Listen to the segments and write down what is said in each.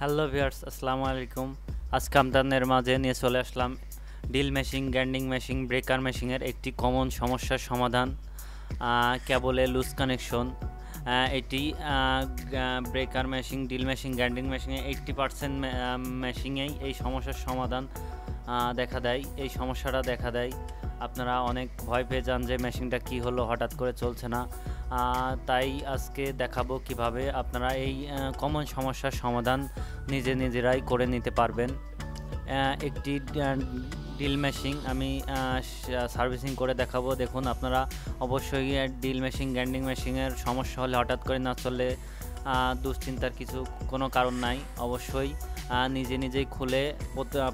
Hello viewers, আসসালামু আলাইকুম। আজকে আপনাদের মাঝে নিয়ে চলে আসলাম drill machine, grinding machine, breaker মেশিনের একটি কমন সমস্যার সমাধান। কেবলে লুজ কানেকশন। এটি breaker machine, drill machine, grinding মেশিনে 80% মেশিনেই এই সমস্যার সমাধান দেখা দেয়। এই সমস্যাটা দেখা দেয়, আপনারা অনেক ভয় পেয়ে যান যে মেশিনটা কি হলো, হঠাৎ করে চলছে না। তাই আজকে দেখাবো কিভাবে আপনারা এই কমন সমস্যার সমাধান নিজেরাই করে নিতে পারবেন। একটি ড্রিল মেশিন আমি সার্ভিসিং করে দেখাবো। দেখুন, আপনারা অবশ্যই ড্রিল মেশিন, গ্রাইন্ডিং মেশিনের সমস্যা হলে, হঠাৎ করে না চললে দুশ্চিন্তার কোনো কারণ নাই। অবশ্যই নিজেই খুলে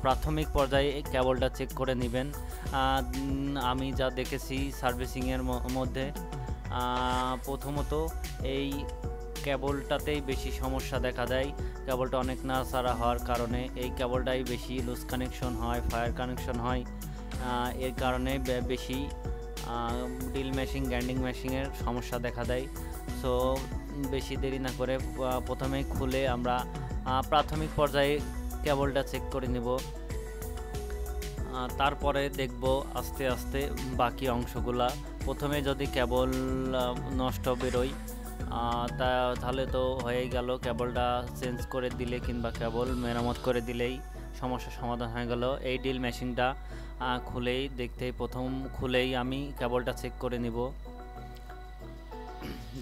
প্রাথমিক পর্যায়ে কেবলটা চেক করে নেবেন। আমি যা দেখেছি সার্ভিসিংয়ের মধ্যে, প্রথমত এই কেবলটাতেই বেশি সমস্যা দেখা দেয়। কেবলটা অনেক নাড়াচাড়া হওয়ার কারণে এই কেবলটাই বেশি লুজ কানেকশন হয়, ফায়ার কানেকশন হয়। এর কারণে বেশি ড্রিল মেশিন, গ্রাইন্ডিং মেশিনের সমস্যা দেখা দেয়। সো বেশি দেরি না করে প্রথমেই খুলে আমরা প্রাথমিক পর্যায়ে কেবলটা চেক করে নেব। তারপরে দেখব আস্তে আস্তে বাকি অংশগুলা। প্রথমে যদি কেবল নষ্ট বেরোয় তাহলে তো হয়েই গেল, কেবলটা চেঞ্জ করে দিলে কিংবা কেবল মেরামত করে দিলেই সমস্যার সমাধান হয়ে গেল। এই ড্রিল মেশিনটা প্রথম খুলেই আমি কেবলটা চেক করে নিব।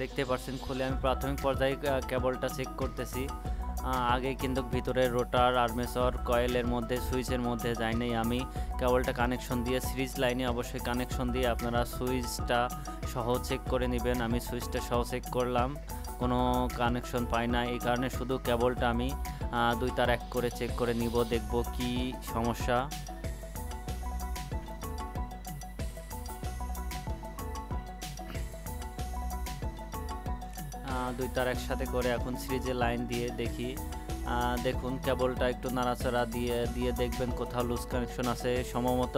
দেখতে পাচ্ছেন, খুলে আমি প্রাথমিক পর্যায়ে কেবলটা চেক করতেছি। আগে কিন্তু ভিতরে রোটার, আর্মেচার, কয়েলের মধ্যে, সুইচের মধ্যে যায়নি। আমি কেবলটা কানেকশন দিয়ে, সিরিজ লাইনে অবশ্যই কানেকশন দিয়ে আপনারা সুইচটা সহ চেক করে নেবেন। আমি সুইচটা সহ চেক করলাম, কোনো কানেকশন পাই না। এই কারণে শুধু কেবলটা আমি 2 তার 1 করে চেক করে নিব, দেখব কি সমস্যা। 2 তার একসাথে করে এখন সিরিজের লাইন দিয়ে দেখি। দেখুন, কেবলটা একটু নাড়াচাড়া দিয়ে দেখবেন কোথাও লুজ কানেকশন আছে। সম্ভবত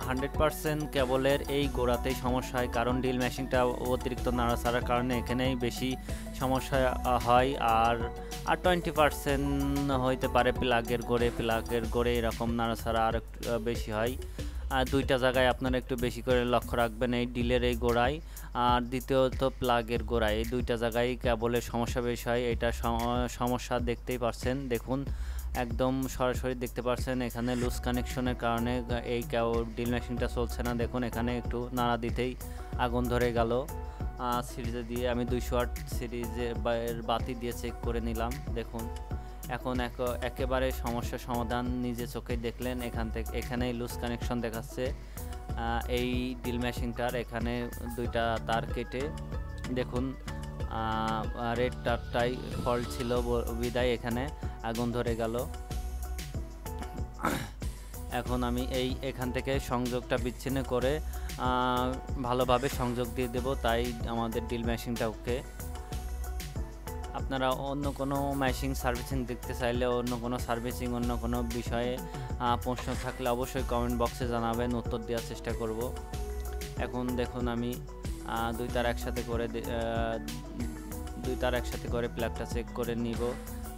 100% কেবলের এই গোড়াতেই সমস্যা হয়, কারণ ড্রিল মেশিনটা অতিরিক্ত নাড়াচাড়ার কারণে এখানেই বেশি সমস্যা হয়। আর 20% হইতে পারে প্লাগের গোড়ে এরকম নাড়াচাড়া আর বেশি হয়। আর 2টা জায়গায় আপনারা একটু বেশি করে লক্ষ্য রাখবেন, এই ড্রিলের এই গোড়ায় আর দ্বিতীয়ত প্লাগের গোড়ায়। এই 2টা জায়গায় কেবলের সমস্যা বেশি হয়। এটা সমস্যা দেখতেই পাচ্ছেন। দেখুন, একদম সরাসরি দেখতে পাচ্ছেন এখানে লুজ কানেকশনের কারণে এই ড্রিল মেশিনটা চলছে না। দেখুন, এখানে একটু নাড়া দিতেই আগুন ধরে গেল। সিরিজে দিয়ে আমি 200 ওয়াট সিরিজের বাতি দিয়ে চেক করে নিলাম। দেখুন, এখন একেবারে সমস্যার সমাধান নিজে চোখে দেখলেন। এখানেই লুজ কানেকশন দেখাচ্ছে এই ড্রিল মেশিনটার। এখানে 2টা তার কেটে দেখুন, রেড তারটাই ফল্ট ছিল বিদায় এখানে আগুন ধরে গেল। এখন আমি এখান থেকে সংযোগটা বিচ্ছিন্ন করে ভালোভাবে সংযোগ দিয়ে দেব, তাই আমাদের ড্রিল মেশিনটা ওকে। আপনারা অন্য কোনো মেশিন সার্ভিসিং দেখতে চাইলে, অন্য কোনো সার্ভিসিং, অন্য কোনো বিষয়ে প্রশ্ন থাকলে অবশ্যই কমেন্ট বক্সে জানাবেন, উত্তর দেওয়ার চেষ্টা করব। এখন দেখুন, আমি 2 তার একসাথে করে প্লাগটা চেক করে নিব,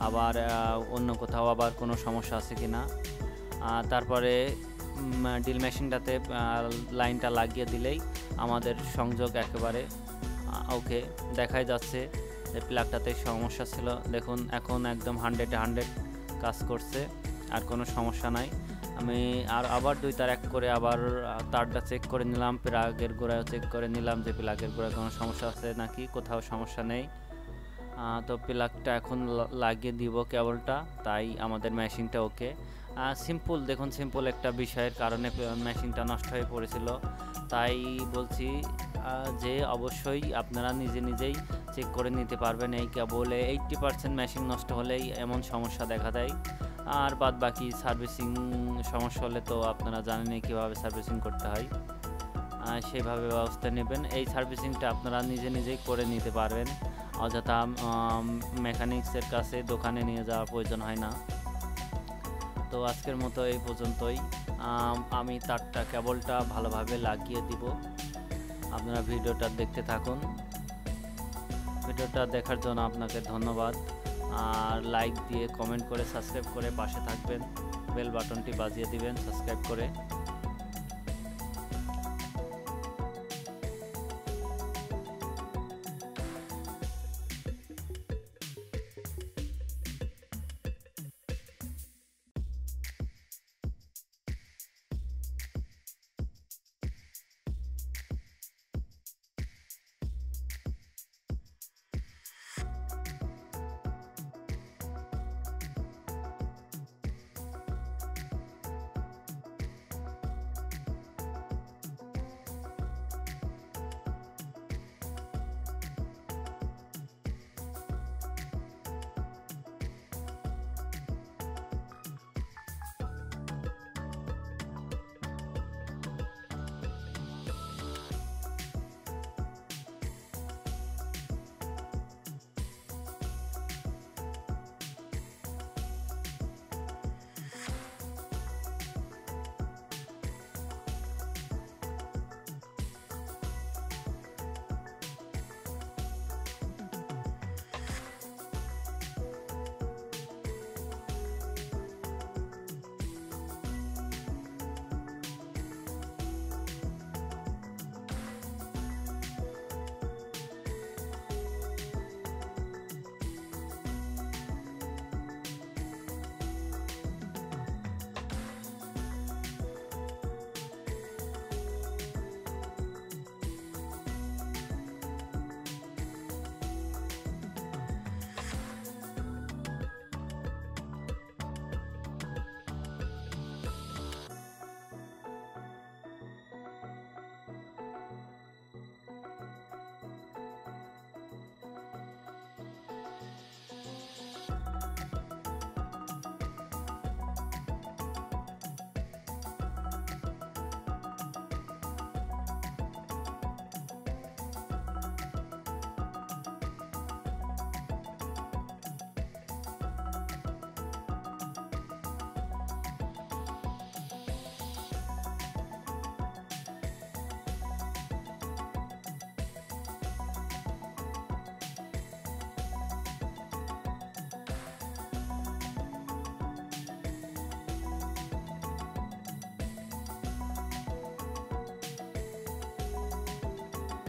আবার অন্য কোথাও আবার কোনো সমস্যা আছে কিনা। তারপরে ড্রিল মেশিনটাতে লাইনটা লাগিয়ে দিলেই আমাদের সংযোগ একেবারে ওকে। দেখাই যাচ্ছে যে প্লাগটাতে সমস্যা ছিল। দেখুন, এখন একদম 100-100 কাজ করছে, আর কোনো সমস্যা নাই। আমি আবার 2 তার 1 করে আবার তারটা চেক করে নিলাম, প্লাগের গোড়ায় চেক করে নিলাম যে প্লাগের গোড়ায় কোনো সমস্যা আছে নাকি, কোথাও সমস্যা নেই। তো প্লাগটা এখন লাগিয়ে দিব কেবলটা, তাই আমাদের মেশিনটা ওকে। সিম্পল, দেখুন, সিম্পল একটা বিষয়ের কারণে মেশিনটা নষ্ট হয়ে পড়েছিল। তাই বলছি যে অবশ্যই আপনারা নিজেই চেক করে নিতে পারবেন। এই কেবলে 80% মেশিন নষ্ট হলেই এমন সমস্যা দেখা দেয়। আর বাদ বাকি সার্ভিসিং সমস্যা হলে তো আপনারা জানেনই কীভাবে সার্ভিসিং করতে হয়, সেইভাবে ব্যবস্থা নেবেন। এই সার্ভিসিংটা আপনারা নিজেই করে নিতে পারবেন, অযথা মেকানিক্সের কাছে দোকানে নিয়ে যাওয়ার প্রয়োজন হয় না। তো আজকের মতো এই পর্যন্তই। আমি কেবলটা ভালোভাবে লাগিয়ে দিব। আপনারা ভিডিওটা দেখতে থাকুন। ভিডিওটা দেখার জন্য আপনাকে ধন্যবাদ। আর লাইক দিয়ে কমেন্ট করে সাবস্ক্রাইব করে পাশে থাকবেন, বেল বাটনটি বাজিয়ে দিবেন সাবস্ক্রাইব করে।